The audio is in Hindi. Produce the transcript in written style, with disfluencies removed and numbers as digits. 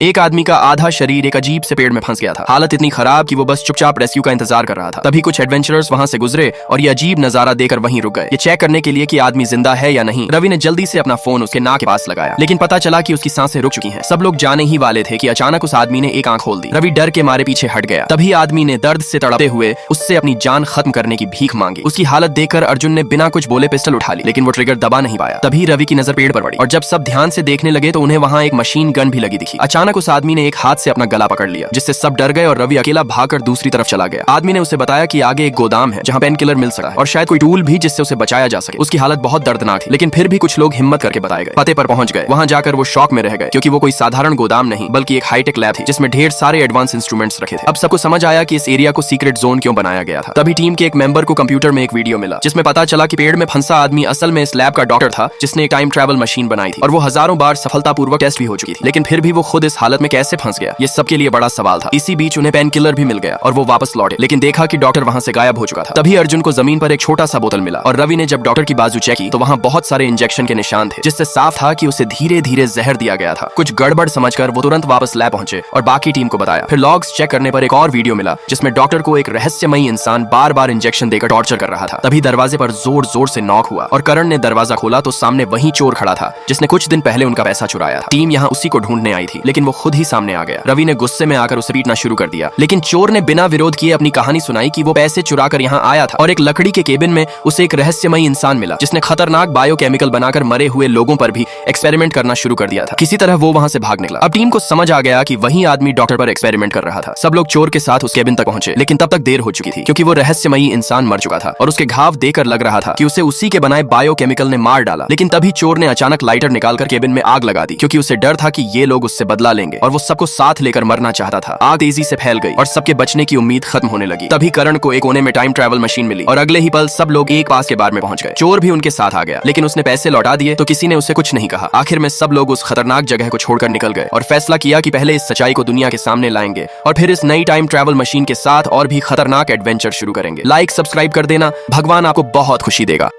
एक आदमी का आधा शरीर एक अजीब से पेड़ में फंस गया था। हालत इतनी खराब कि वो बस चुपचाप रेस्क्यू का इंतजार कर रहा था। तभी कुछ एडवेंचरर्स वहां से गुजरे और ये अजीब नजारा देकर वहीं रुक गए, ये चेक करने के लिए कि आदमी जिंदा है या नहीं। रवि ने जल्दी से अपना फोन उसके नाक के पास लगाया, लेकिन पता चला कि उसकी सांसें रुक चुकी हैं। सब लोग जाने ही वाले थे कि अचानक उस आदमी ने एक आंख खोल दी। रवि डर के मारे पीछे हट गया। तभी आदमी ने दर्द से तड़पते हुए उससे अपनी जान खत्म करने की भीख मांगी। उसकी हालत देखकर अर्जुन ने बिना कुछ बोले पिस्टल उठा ली, लेकिन वो ट्रिगर दबा नहीं पाया। तभी रवि की नजर पेड़ पर पड़ी और जब सब ध्यान से देखने लगे तो उन्हें वहां एक मशीन गन भी लगी दिखी। अचानक उस आदमी ने एक हाथ से अपना गला पकड़ लिया, जिससे सब डर गए और रवि अकेला भागकर दूसरी तरफ चला गया। आदमी ने उसे बताया कि आगे एक गोदाम है जहां पेन किलर मिल सकता है और शायद कोई टूल भी जिससे उसे बचाया जा सके। उसकी हालत बहुत दर्दनाक थी, लेकिन फिर भी कुछ लोग हिम्मत करके बताए गए। पते पर पहुंच गए। वहां जाकर वो शॉक में रह गए, क्योंकि वो कोई साधारण गोदाम नहीं बल्कि एक हाईटेक लैब थी जिसमें ढेर सारे एडवांस इंस्ट्रूमेंट्स रखे थे। अब सबको समझ आया कि इस एरिया को सीक्रेट जोन क्यों बनाया गया था। तभी टीम के एक मेंबर को कंप्यूटर में एक वीडियो मिला जिसमें पता चला कि पेड़ में फंसा आदमी असल में इस लैब का डॉक्टर था जिसने एक टाइम ट्रैवल मशीन बनाई थी और वो हजारों बार सफलतापूर्वक टेस्ट भी हो चुकी थी। लेकिन फिर भी वो खुद इस हालत में कैसे फंस गया, ये सबके लिए बड़ा सवाल था। इसी बीच उन्हें पेन किलर भी मिल गया और वो वापस लौटे, लेकिन देखा कि डॉक्टर वहां से गायब हो चुका था। तभी अर्जुन को जमीन पर एक छोटा सा बोतल मिला और रवि ने जब डॉक्टर की बाजू चेक की तो वहां बहुत सारे इंजेक्शन के निशान थे, जिससे साफ था कि उसे धीरे धीरे जहर दिया गया था। कुछ गड़बड़ समझकर वो तुरंत वापस लैब पहुंचे और बाकी टीम को बताया। फिर लॉग्स चेक करने पर एक और वीडियो मिला जिसमें डॉक्टर को एक रहस्यमयी इंसान बार बार इंजेक्शन देकर टॉर्चर कर रहा था। तभी दरवाजे पर जोर जोर से नॉक हुआ और करण ने दरवाजा खोला तो सामने वही चोर खड़ा था जिसने कुछ दिन पहले उनका पैसा चुराया था। टीम यहाँ उसी को ढूंढने आई थी, लेकिन वो खुद ही सामने आ गया। रवि ने गुस्से में आकर उसे पीटना शुरू कर दिया, लेकिन चोर ने बिना विरोध किए अपनी कहानी सुनाई कि वो पैसे चुरा कर यहाँ आया था और एक लकड़ी के केबिन में उसे एक रहस्यमयी इंसान मिला जिसने खतरनाक बायोकेमिकल बनाकर मरे हुए लोगों पर भी एक्सपेरिमेंट करना शुरू कर दिया था। किसी तरह वो वहां से भाग निकला। अब टीम को समझ आ गया कि वही आदमी डॉक्टर पर एक्सपेरिमेंट कर रहा था। सब लोग चोर के साथ उस केबिन तक पहुंचे, लेकिन तब तक देर हो चुकी थी, क्योंकि वो रहस्यमयी इंसान मर चुका था और उसके घाव देखकर लग रहा था कि उसे उसी के बनाए बायोकेमिकल ने मार डाला। लेकिन तभी चोर ने अचानक लाइटर निकालकर केबिन में आग लगा दी, क्योंकि उसे डर था कि ये लोग उससे बदला लेंगे और वो सबको साथ लेकर मरना चाहता था। आग तेजी से फैल गई और सबके बचने की उम्मीद खत्म होने लगी। तभी करण को एक कोने में टाइम ट्रैवल मशीन मिली और अगले ही पल सब लोग एक पास के बार में पहुंच गए। चोर भी उनके साथ आ गया, लेकिन उसने पैसे लौटा दिए तो किसी ने उसे कुछ नहीं कहा। आखिर में सब लोग उस खतरनाक जगह को छोड़कर निकल गए और फैसला किया कि पहले इस सच्चाई को दुनिया के सामने लाएंगे और फिर इस नई टाइम ट्रैवल मशीन के साथ और भी खतरनाक एडवेंचर शुरू करेंगे। लाइक सब्सक्राइब कर देना, भगवान आपको बहुत खुशी देगा।